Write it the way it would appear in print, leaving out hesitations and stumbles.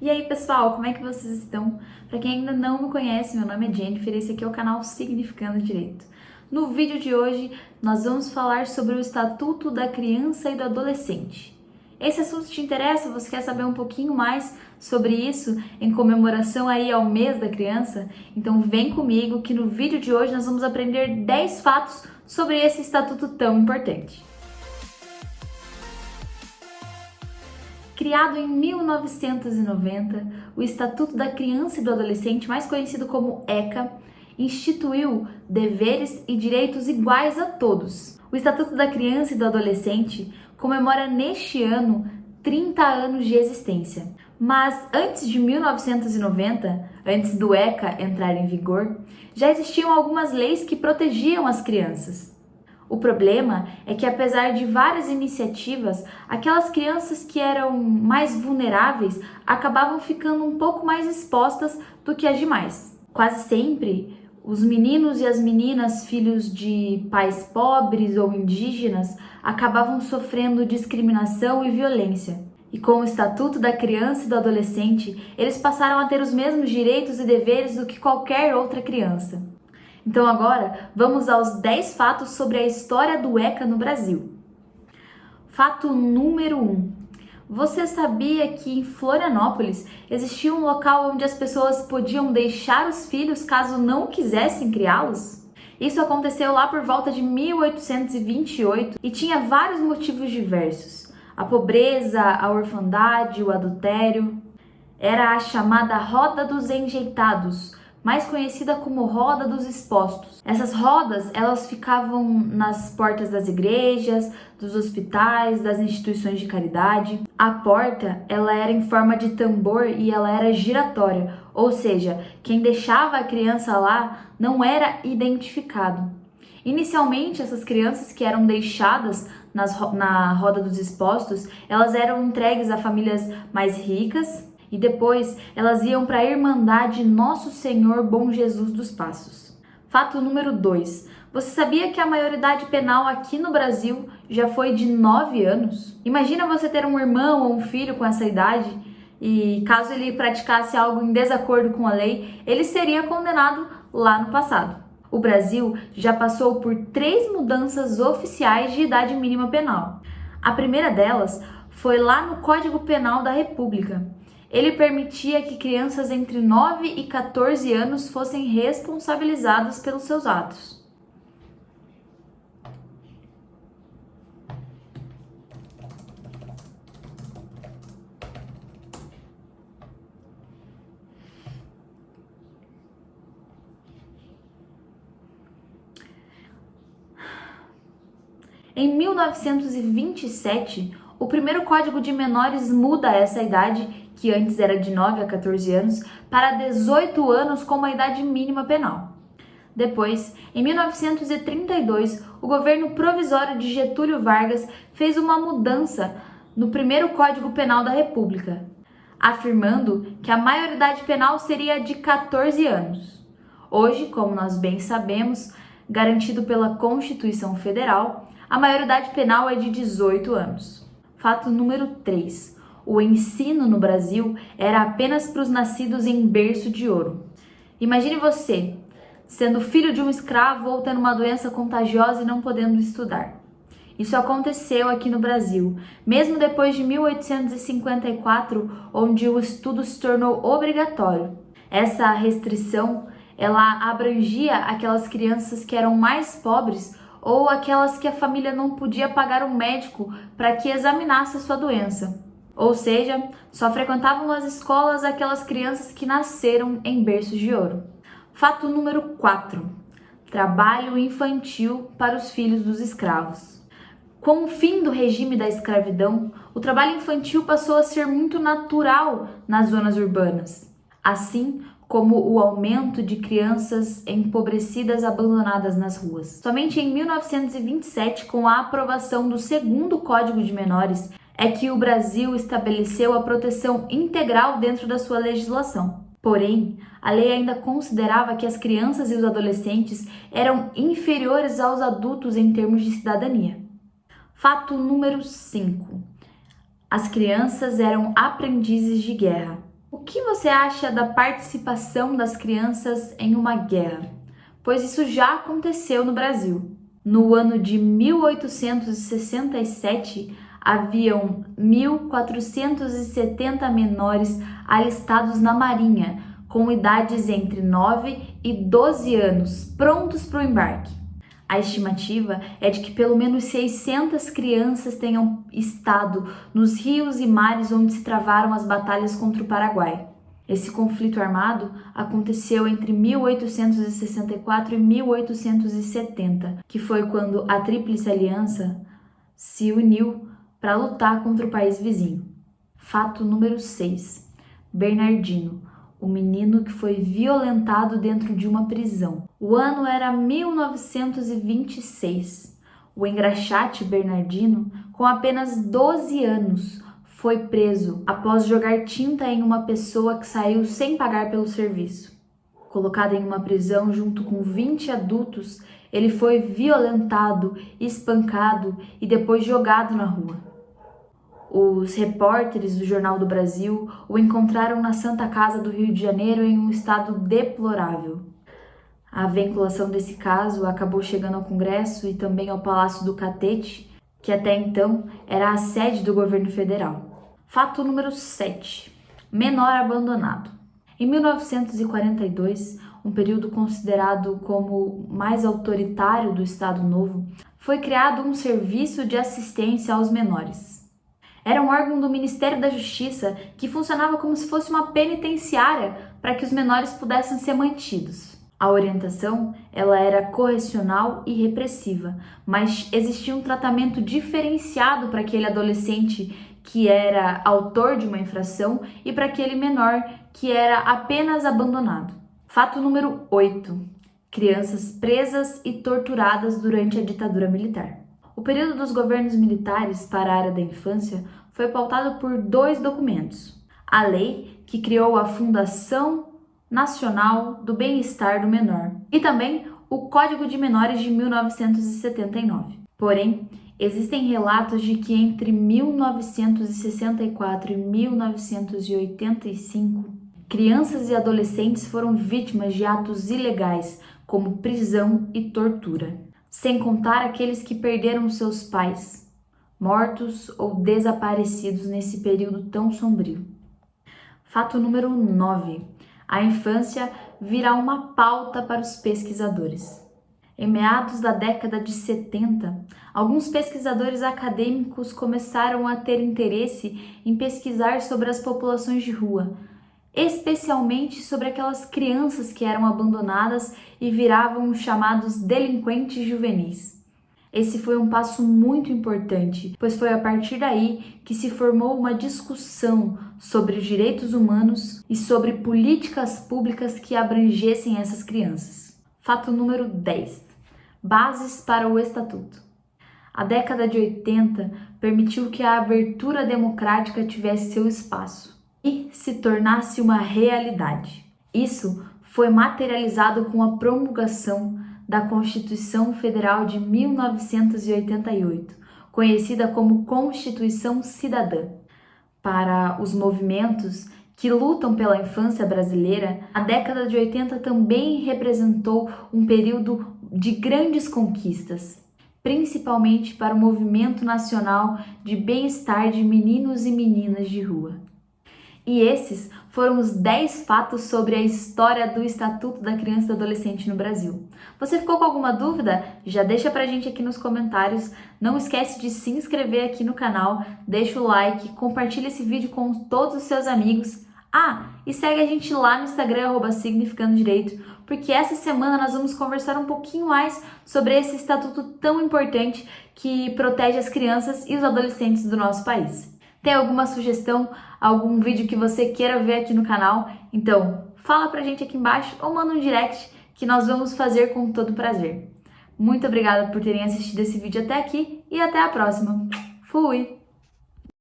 E aí pessoal, como é que vocês estão? Para quem ainda não me conhece, meu nome é Jennifer e esse aqui é o canal Significando Direito. No vídeo de hoje, nós vamos falar sobre o Estatuto da Criança e do Adolescente. Esse assunto te interessa? Você quer saber um pouquinho mais sobre isso em comemoração aí ao mês da criança? Então vem comigo que no vídeo de hoje nós vamos aprender 10 fatos sobre esse estatuto tão importante. Criado em 1990, o Estatuto da Criança e do Adolescente, mais conhecido como ECA, instituiu deveres e direitos iguais a todos. O Estatuto da Criança e do Adolescente comemora neste ano 30 anos de existência. Mas antes de 1990, antes do ECA entrar em vigor, já existiam algumas leis que protegiam as crianças. O problema é que, apesar de várias iniciativas, aquelas crianças que eram mais vulneráveis acabavam ficando um pouco mais expostas do que as demais. Quase sempre, os meninos e as meninas, filhos de pais pobres ou indígenas, acabavam sofrendo discriminação e violência. E com o Estatuto da Criança e do Adolescente, eles passaram a ter os mesmos direitos e deveres do que qualquer outra criança. Então agora, vamos aos 10 fatos sobre a história do ECA no Brasil. Fato número 1. Você sabia que em Florianópolis existia um local onde as pessoas podiam deixar os filhos caso não quisessem criá-los? Isso aconteceu lá por volta de 1828 e tinha vários motivos diversos. A pobreza, a orfandade, o adultério. Era a chamada Roda dos Enjeitados, mais conhecida como Roda dos Expostos. Essas rodas, elas ficavam nas portas das igrejas, dos hospitais, das instituições de caridade. A porta, ela era em forma de tambor e ela era giratória, ou seja, quem deixava a criança lá não era identificado. Inicialmente, essas crianças que eram deixadas na Roda dos Expostos, elas eram entregues a famílias mais ricas, e depois elas iam para a Irmandade Nosso Senhor Bom Jesus dos Passos. Fato número 2. Você sabia que a maioridade penal aqui no Brasil já foi de 9 anos? Imagina você ter um irmão ou um filho com essa idade e caso ele praticasse algo em desacordo com a lei, ele seria condenado lá no passado. O Brasil já passou por 3 mudanças oficiais de idade mínima penal. A primeira delas foi lá no Código Penal da República. Ele permitia que crianças entre 9 e 14 anos fossem responsabilizadas pelos seus atos. Em 1927, o primeiro Código de Menores muda essa idade, que antes era de 9 a 14 anos, para 18 anos como a idade mínima penal. Depois, em 1932, o governo provisório de Getúlio Vargas fez uma mudança no primeiro Código Penal da República, afirmando que a maioridade penal seria de 14 anos. Hoje, como nós bem sabemos, garantido pela Constituição Federal, a maioridade penal é de 18 anos. Fato número 3. O ensino no Brasil era apenas para os nascidos em berço de ouro. Imagine você, sendo filho de um escravo ou tendo uma doença contagiosa e não podendo estudar. Isso aconteceu aqui no Brasil, mesmo depois de 1854, onde o estudo se tornou obrigatório. Essa restrição, ela abrangia aquelas crianças que eram mais pobres ou aquelas que a família não podia pagar um médico para que examinasse a sua doença. Ou seja, só frequentavam as escolas aquelas crianças que nasceram em berços de ouro. Fato número 4. Trabalho infantil para os filhos dos escravos. Com o fim do regime da escravidão, o trabalho infantil passou a ser muito natural nas zonas urbanas, assim como o aumento de crianças empobrecidas abandonadas nas ruas. Somente em 1927, com a aprovação do segundo Código de Menores, é que o Brasil estabeleceu a proteção integral dentro da sua legislação. Porém, a lei ainda considerava que as crianças e os adolescentes eram inferiores aos adultos em termos de cidadania. Fato número 5. As crianças eram aprendizes de guerra. O que você acha da participação das crianças em uma guerra? Pois isso já aconteceu no Brasil. No ano de 1867, haviam 1.470 menores alistados na Marinha, com idades entre 9 e 12 anos, prontos para o embarque. A estimativa é de que pelo menos 600 crianças tenham estado nos rios e mares onde se travaram as batalhas contra o Paraguai. Esse conflito armado aconteceu entre 1864 e 1870, que foi quando a Tríplice Aliança se uniu para lutar contra o país vizinho. Fato número 6. Bernardino, o menino que foi violentado dentro de uma prisão. O ano era 1926. O engraxate Bernardino, com apenas 12 anos, foi preso após jogar tinta em uma pessoa que saiu sem pagar pelo serviço. Colocado em uma prisão junto com 20 adultos, ele foi violentado, espancado e depois jogado na rua. Os repórteres do Jornal do Brasil o encontraram na Santa Casa do Rio de Janeiro em um estado deplorável. A vinculação desse caso acabou chegando ao Congresso e também ao Palácio do Catete, que até então era a sede do governo federal. Fato número 7. Menor abandonado. Em 1942, um período considerado como mais autoritário do Estado Novo, foi criado um serviço de assistência aos menores. Era um órgão do Ministério da Justiça que funcionava como se fosse uma penitenciária para que os menores pudessem ser mantidos. A orientação, ela era correcional e repressiva, mas existia um tratamento diferenciado para aquele adolescente que era autor de uma infração e para aquele menor que era apenas abandonado. Fato número 8. Crianças presas e torturadas durante a ditadura militar. O período dos governos militares para a área da infância foi pautado por 2 documentos. A lei, que criou a Fundação Nacional do Bem-Estar do Menor, e também o Código de Menores de 1979. Porém, existem relatos de que entre 1964 e 1985, crianças e adolescentes foram vítimas de atos ilegais, como prisão e tortura. Sem contar aqueles que perderam seus pais, mortos ou desaparecidos nesse período tão sombrio. Fato número 9. A infância virá uma pauta para os pesquisadores. Em meados da década de 70, alguns pesquisadores acadêmicos começaram a ter interesse em pesquisar sobre as populações de rua, especialmente sobre aquelas crianças que eram abandonadas e viravam os chamados delinquentes juvenis. Esse foi um passo muito importante, pois foi a partir daí que se formou uma discussão sobre os direitos humanos e sobre políticas públicas que abrangessem essas crianças. Fato número 10. Bases para o Estatuto. A década de 80 permitiu que a abertura democrática tivesse seu espaço e se tornasse uma realidade. Isso foi materializado com a promulgação da Constituição Federal de 1988, conhecida como Constituição Cidadã. Para os movimentos que lutam pela infância brasileira, a década de 80 também representou um período de grandes conquistas, principalmente para o movimento nacional de bem-estar de meninos e meninas de rua. E esses foram os 10 fatos sobre a história do Estatuto da Criança e do Adolescente no Brasil. Você ficou com alguma dúvida? Já deixa pra gente aqui nos comentários. Não esquece de se inscrever aqui no canal, deixa o like, compartilha esse vídeo com todos os seus amigos. E segue a gente lá no Instagram, @significandodireito, porque essa semana nós vamos conversar um pouquinho mais sobre esse estatuto tão importante que protege as crianças e os adolescentes do nosso país. Tem alguma sugestão, algum vídeo que você queira ver aqui no canal? Então, fala pra gente aqui embaixo ou manda um direct que nós vamos fazer com todo prazer. Muito obrigada por terem assistido esse vídeo até aqui e até a próxima. Fui!